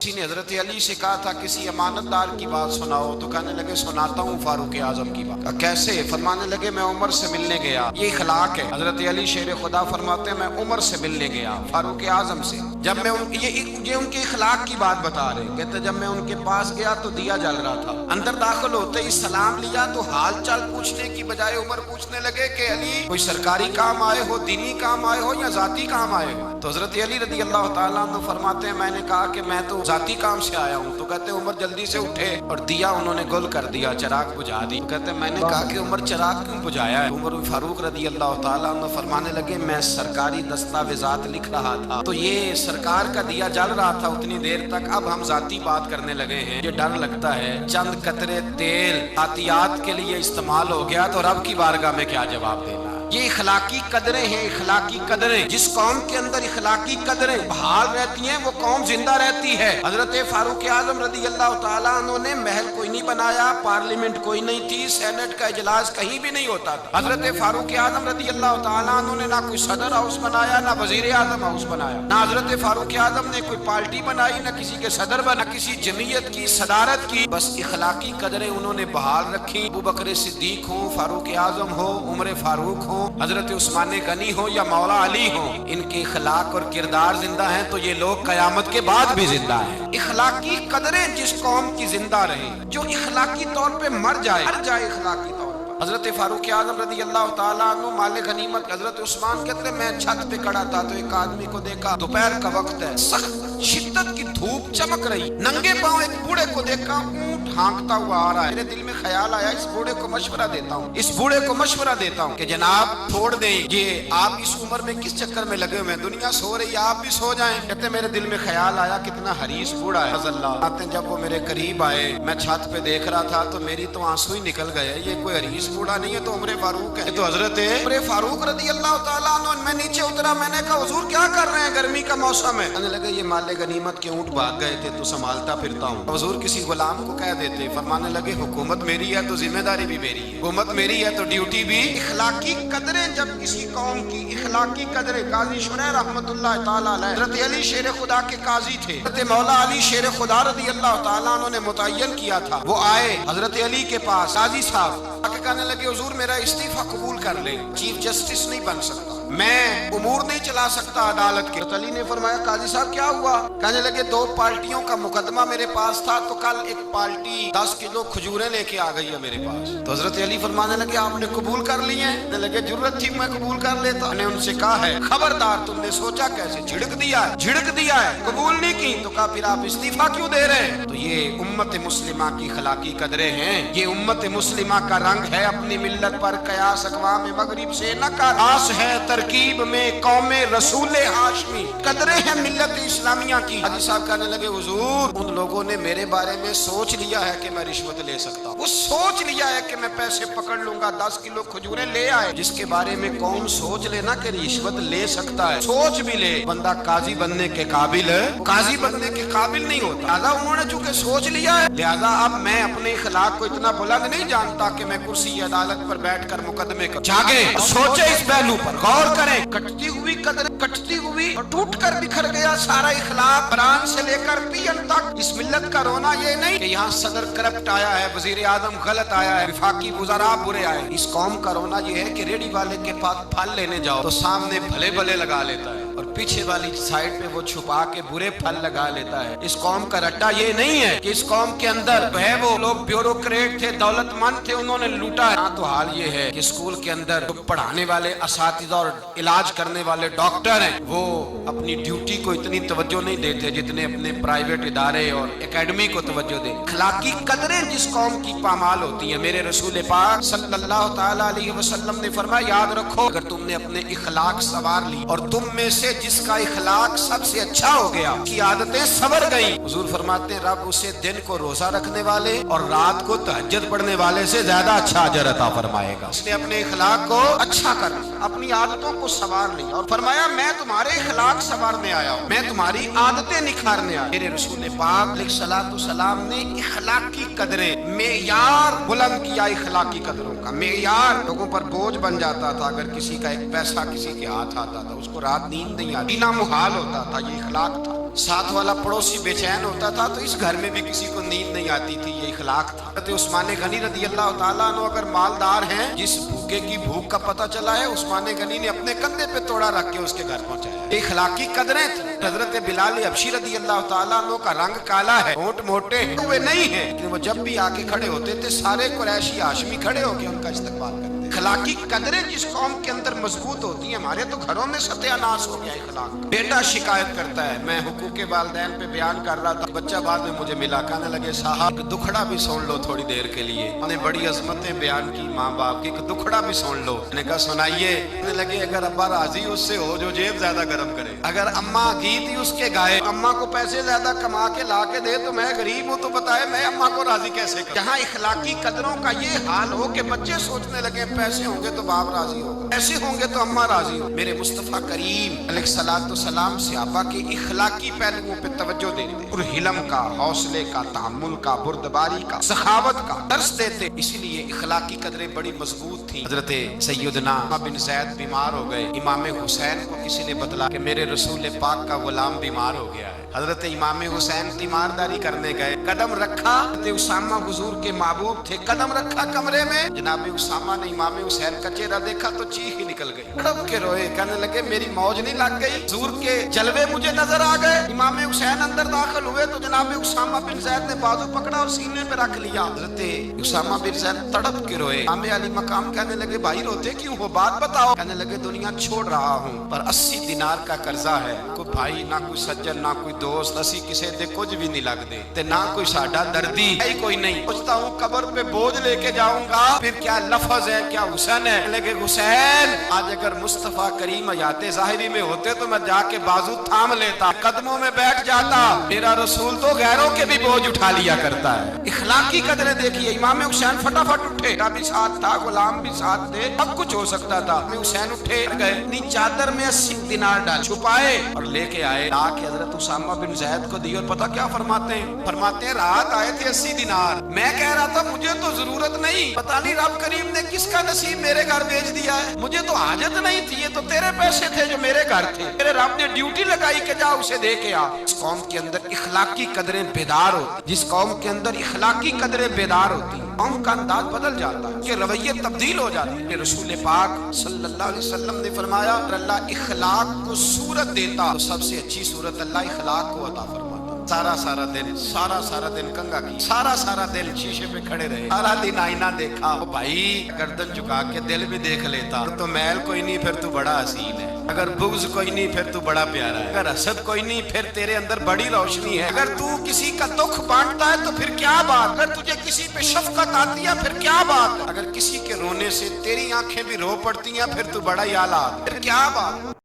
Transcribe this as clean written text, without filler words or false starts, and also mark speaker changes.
Speaker 1: किसी ने हजरत अली से कहा था किसी अमानतदार की बात सुनाओ, तो कहने लगे सुनाता हूँ फारूक आजम की बात। कैसे? फरमाने लगे मैं उमर से मिलने गया। ये इखलाक है। हजरत अली शेर खुदा फरमाते हैं मैं उमर से मिलने गया, फारूक आजम से। जब मैं ये उनके इखलाक की बात बता रहे, कहते जब मैं उनके पास गया तो दिया जल रहा था। अंदर दाखिल होते ही सलाम लिया तो हाल चाल पूछने की बजाय उमर पूछने लगे कि अली कोई सरकारी काम आए हो, दीनी काम आए हो या जाती काम आए हो? तो हजरत अली रदी अल्लाह ताला अन्हु फरमाते हैं मैंने कहा कि मैं तो जाती काम से आया हूँ। तो कहते उमर जल्दी से उठे और दिया उन्होंने गुल कर दिया, चिराग बुझा दी। तो कहते मैंने कहा कि उमर चिराग क्यों बुझाया है? उमर फारूक रदी अल्लाह ताला अन्हु फरमाने लगे मैं सरकारी दस्तावेजात लिख रहा था तो ये सरकार का दिया जल रहा था उतनी देर तक, अब हम जाती बात करने लगे हैं। ये डर लगता है चंद कतरे तेल आतियात के लिए इस्तेमाल हो गया तो रब की बारगाह में क्या जवाब देना। ये इखलाकी कदरें हैं, इखलाकी कदरें। जिस कौम के अंदर इखलाकी कदरें बहाल रहती हैं वो कौम जिंदा रहती है। हजरत फारूक आजम रदी अल्लाह ताला अन्हु ने महल कोई नहीं बनाया, पार्लियामेंट कोई नहीं थी, सेनेट का इजलास कहीं भी नहीं होता था। हजरत फारूक आजम रदी अल्लाह ताला अन्हु ने ना कोई सदर हाउस बनाया, ना वजीर आजम हाउस बनाया, ना हजरत फारूक आजम ने कोई पार्टी बनाई, ना किसी के सदर बना, किसी जमीयत की सदारत की। बस इखलाकी कदरें उन्होंने बहाल रखी। अबू बकर सिद्दीक हो, फारूक आजम हो, उमर फारूक हो, हजरत उस्मान गनी हो या मौला अली हो, इनके इखलाक और किरदार जिंदा हैं तो ये लोग कयामत के बाद भी जिंदा हैं। इखलाकी कदरें जिस कौम की जिंदा रहे, जो इखलाकी तौर पे मर जाए इखलाकी तौर पर। हजरत फारूक आजम रदी अल्लाह ताला अन्हु माले गनीमत। हजरत उस्मान कहते मैं छत पे खड़ा था तो एक आदमी को देखा, दोपहर का वक्त है, सख्त शिद्दत की धूप चमक रही, नंगे पांव एक बूढ़े को देखा, ऊंट हाँकता हुआ आ रहा है। मेरे दिल में ख्याल आया इस बूढ़े को मशवरा देता हूँ, कि जनाब छोड़ दें, ये आप इस उम्र में किस चक्कर में लगे हुए हैं, दुनिया सो रही है आप भी सो जाएं। कहते मेरे दिल में ख्याल आया कितना हरीस बूढ़ा है। आते जब वो मेरे करीब आए, मैं छत पे देख रहा था तो मेरी तो आंसू ही निकल गए। ये कोई हरीस बूढ़ा नहीं है तो उमर फारूक है। तो हजरत उमर फारूक रदी अल्लाह ताला अन्हु। मैं नीचे उतरा, मैंने कहा हुजूर क्या कर रहे हैं, गर्मी का मौसम है। कहने लगे ये माले गनीमत के ऊंट भाग गए थे तो संभालता फिरता हूँ। हुजूर किसी गुलाम को कह देते। फरमाने लगे हुकूमत मेरी है तो जिम्मेदारी भी मेरी है, हुकूमत मेरी है तो ड्यूटी भी। इखलाकी कदरें जब किसी कौम की इखलाकी कदरें, काजी शुरैह रहमतुल्लाह ताला अलैह हजरत अली शेर खुदा के काजी थे, हजरत मौला अली शेर खुदा रदी अल्लाह ताला अन्हु ने मुतय्यन किया था। वो आए हजरत अली के पास, काजी साहब आके कहने लगे हुजूर मेरा इस्तीफा कबूल कर ले, चीफ जस्टिस नहीं बन सकता, मैं उमूर नहीं चला सकता अदालत के। अली ने फरमाया काजी साहब क्या हुआ? कहने लगे दो पार्टियों का मुकदमा मेरे पास था तो कल एक पार्टी 10 किलो खजूरें लेके आ गई है मेरे पास। तो हजरत अली फरमाने लगे आपने कबूल कर ली हैं? कहने लगे जरूरत थी मैं कबूल कर लेता। मैंने उनसे कहा है खबरदार, तुमने सोचा कैसे, झिड़क दिया है, कबूल नहीं की तो कहा फिर आप इस्तीफा क्यों दे रहे हैं? तो ये उम्मत मुस्लिमा की इखलाकी कदरें हैं। ये उम्मत मुस्लिमा का रंग है, अपनी मिल्लत पर कयास अक़वाम मगरिब से न का आस है, तरकीब में कौमे रसूले हाशमी। कदरें हैं मिल्लत इस्लामिया की। हाजी साहब कहने लगे हुजूर उन लोगों ने मेरे बारे में सोच लिया है कि मैं रिश्वत ले सकता हूँ, वो सोच लिया है कि मैं पैसे पकड़ लूंगा, 10 किलो खजूरें ले आए। जिसके बारे में कौन सोच लेना कि रिश्वत ले सकता है, सोच भी ले, बंदा काजी बनने के काबिल है, काजी बनने के काबिल नहीं होता। लिहाजा उन्होंने चूंकि सोच लिया है, लिहाजा अब मैं अपने इखलाक को इतना बुलंद नहीं जानता कि मैं कुर्सी अदालत पर बैठकर मुकदमे कर जागे सोचे इस पहलू पर गौर करें। कटती हुई कदर कटती हुई और टूट कर बिखर गया सारा इखलाक, बरान से लेकर पियन तक। इस मिल्लत का रोना ये नहीं कि यहाँ सदर करप्ट आया है, वजीर आजम गलत आया है, विफाकी वज़रा बुरे आए। इस कौम का रोना ये है कि रेडी वाले के पास फल लेने जाओ तो सामने भले भले लगा लेता है और पीछे वाली साइड पे वो छुपा के बुरे फल लगा लेता है। इस कौम का रट्टा ये नहीं है कि इस कौम के अंदर है वो लोग ब्यूरोक्रेट थे, दौलतमंद थे, उन्होंने लूटा है। तो हाल ये है कि स्कूल के अंदर तो पढ़ाने वाले असातिज़ा और इलाज करने वाले डॉक्टर हैं, वो अपनी ड्यूटी को इतनी तवज्जो नहीं देते जितने अपने प्राइवेट इदारे और एकेडमी को तवज्जो दे। इखलाकी कदरें जिस कौम की पामाल होती है, मेरे रसूल पाक सल्लल्लाहु ताला अलैहि वसल्लम ने फरमाया याद रखो अगर तुमने अपने इखलाक सवार ली और तुम में से जिसका इखलाक सबसे अच्छा हो गया, की आदतें संवर गई, हुजूर फरमाते हैं रब उसे दिन को रोजा रखने वाले और रात को तहज्जुद पढ़ने वाले से ज्यादा अच्छा अजर अता फरमाएगा। इसने अपने इखलाक को अच्छा कर, अपनी आदतों को संवार लिया और फरमाया मैं तुम्हारे इखलाक संवारने आया हूँ, मैं तुम्हारी आदतें निखारने आया। मेरे रसूल पाक अलैहिस्सलातु सलाम ने इखलाक की कदरें, मेयार बुलंद किया। इखलाकी कदरों का मेयार लोगों पर बोझ बन जाता था। अगर किसी का एक पैसा किसी के हाथ आता था उसको रात नींद नहीं आती, ना मुहाल होता था। ये इखलाक था। साथ वाला पड़ोसी बेचैन होता था तो इस घर में भी किसी को नींद नहीं आती थी। ये इखलाक था। हज़रत उस्मान गनी रज़ी अल्लाह ताला अन्हु अगर मालदार हैं, जिस भूखे की भूख का पता चला है, उस्मान गनी ने अपने कंधे पे तोड़ा रख के उसके घर पहुंचाया। ये इखलाकी कदरें थी। हज़रत बिलाल हबशी रज़ी अल्लाह ताला अन्हु का रंग काला है, होंठ मोटे हुए नहीं है, लेकिन वो जब भी आके खड़े होते थे सारे कुरैशी हाशमी खड़े होके उनका इस्तकबाल करते। इखलाकी कदरें जिस कौम के अंदर मजबूत होती हैं, हमारे तो घरों में सत्यानाश हो गया इखलाक का। बेटा शिकायत करता है, मैं हुकूके वालिदैन पे बयान कर रहा था, बच्चा बाद में मुझे मिला, कहने लगे साहब एक दुखड़ा भी सुन लो थोड़ी देर के लिए। मैंने बड़ी अजमतें बयान की माँ बाप की, एक दुखड़ा भी सुन लो। मैंने कहा सुनाइए। कहने लगे अगर अब्बा राजी उससे हो जो जेब ज्यादा गर्म करे, अगर अम्मा गीत ही उसके गाए, अम्मा को पैसे ज्यादा कमा के ला के दे तो मैं गरीब हूँ तो बताए मैं अम्मा को राजी कैसे करूं। जहाँ इखलाकी कदरों का ये हाल हो कि बच्चे सोचने लगे पैसे होंगे तो बाप राजी होगा, ऐसे होंगे तो अम्मा राजी हो। मेरे मुस्तफा करीम अलैहिस्सलाम सहाबा के इखलाकी पहलुओं पे तवज्जो देते और हिलम का, हौसले का, तहम्मुल का, बुर्दबारी का, सखावत का दर्स देते। इसीलिए इखलाकी कदरें बड़ी मजबूत थी। हजरत सैयदना बिन ज़ैद बीमार हो गए। इमाम हुसैन को किसी ने बतला कि मेरे रसूल पाक का गुलाम बीमार हो गया है। हजरत इमाम हुसैन तीमारदारी करने गए, कदम रखा, उसामा हुजूर के महबूब थे, कदम रखा कमरे में, जनाब उसामा ने इमाम हुसैन का चेहरा देखा तो चीख ही निकल गई, तड़प के रोए, कहने लगे मेरी मौज नहीं लग गई, हुजूर के जलवे मुझे नजर आ गए। इमाम हुसैन अंदर दाखिल हुए तो जनाब उसामा बिन ज़ैद ने बाजू पकड़ा और सीने पे रख लिया। हजरत उसामा बिन ज़ैद तड़प के रोए। इमाम अली मकाम कहने लगे भाई रोते क्यों हो, बात बताओ। कहने लगे दुनिया छोड़ रहा हूँ पर 80 दिनार का कर्जा है, कोई भाई ना कोई सज्जन ना कोई दोस्त, असी किसी दे कुछ भी नहीं लगते ते ना कोई साडा दर्दी है कोई नहीं। सोचता हूँ कब्र पे बोझ लेके जाऊंगा, फिर क्या लफ्ज है क्या हुसैन है। लगे हुसैन आज अगर मुस्तफा करीम हयाते ज़ाहिरी में होते तो मैं जाके बाजू थाम लेता, कदमों में बैठ जाता। मेरा रसूल तो गैरों के भी बोझ उठा लिया करता है। इखलाकी कदरें देखिए। इमाम हुसैन फटाफट उठे, भी साथ था, गुलाम भी साथ थे, अब कुछ हो सकता था। हुसैन उठे गए, अपनी चादर में 80 दिनार डाल छुपाए और लेके आए, लाके हजरत उसामा बिन ज़ैद को दी। और पता क्या फरमाते हैं रात आए थे 80 दिनार, मैं कह रहा था मुझे तो जरूरत नहीं, पता नहीं रब करीम ने किसका नसीब मेरे घर भेज दिया है, मुझे तो हाजत नहीं थी, ये तो तेरे पैसे थे जो मेरे घर थे, मेरे रब ने ड्यूटी लगाई कि जा उसे दे के आ। इस कौम के अंदर इखलाकी कदरें बेदार होती, जिस कौम के अंदर इखलाकी कदरें बेदार होती, कौम का अंदाज बदल जाता है, कि रवैये तब्दील हो जाते हैं। रसूल पाक सल्लल्लाहु अलैहि वसल्लम ने फरमाया अल्लाह इखलाक को सूरत देता तो सबसे अच्छी सूरत अल्लाह इखलाक को अता फरमाता। सारा दिन कंगा की, सारा दिन शीशे पे खड़े रहे, सारा दिन आईना देखा। ओ भाई गर्दन झुका के दिल भी देख लेता तो मैल कोई नहीं फिर तू बड़ा हसीन है, अगर बुग़्ज़ कोई नहीं फिर तू बड़ा प्यारा है, अगर हसद कोई नहीं फिर तेरे अंदर बड़ी रोशनी है, अगर तू किसी का दुख बांटता है तो फिर क्या बात, अगर तुझे किसी पे शफकत आती है फिर क्या बात, अगर किसी के रोने से तेरी आंखें भी रो पड़ती हैं फिर तू बड़ा ही आला, फिर क्या बात।